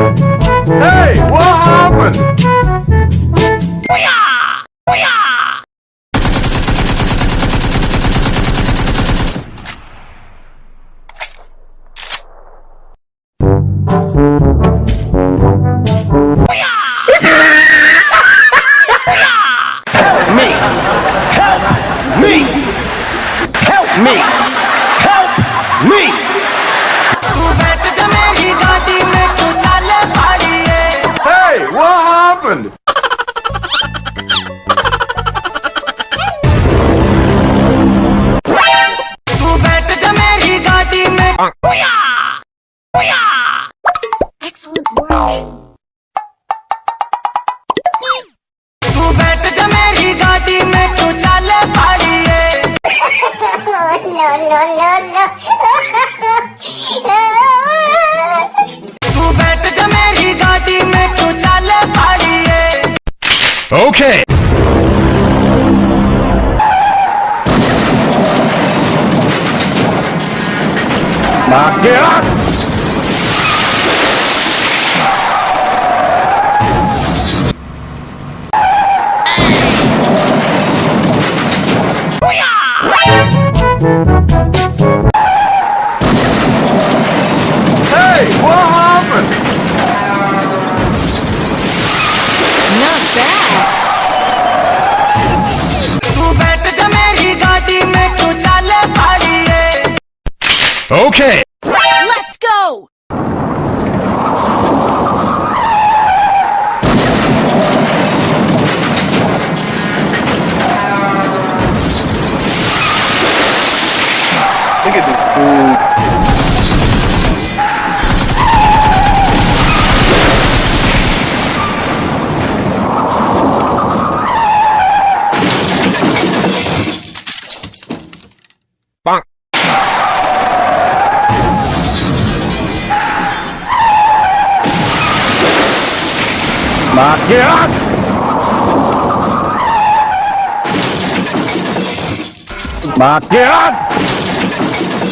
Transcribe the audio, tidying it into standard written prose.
Hey, what happened? Me! Help me! Help me! Help me! तू बैठ जा मेरी गाड़ी में तू चल पड़िए Hey, what happened? तू बैठ जा मेरी गाड़ी में Excellent work. तू बैठ जा मेरी गाड़ी में तू चल पड़िए तू बैठ जा मेरी गाड़ी में तू चल पड़िए Okay! Knock it out! Hey, what happened? Not bad. तू बैठ जा मेरी गाड़ी में तू चल पड़िए Okay! Let's go. Look at this dude. Bonk. Knock it out! Knock it out!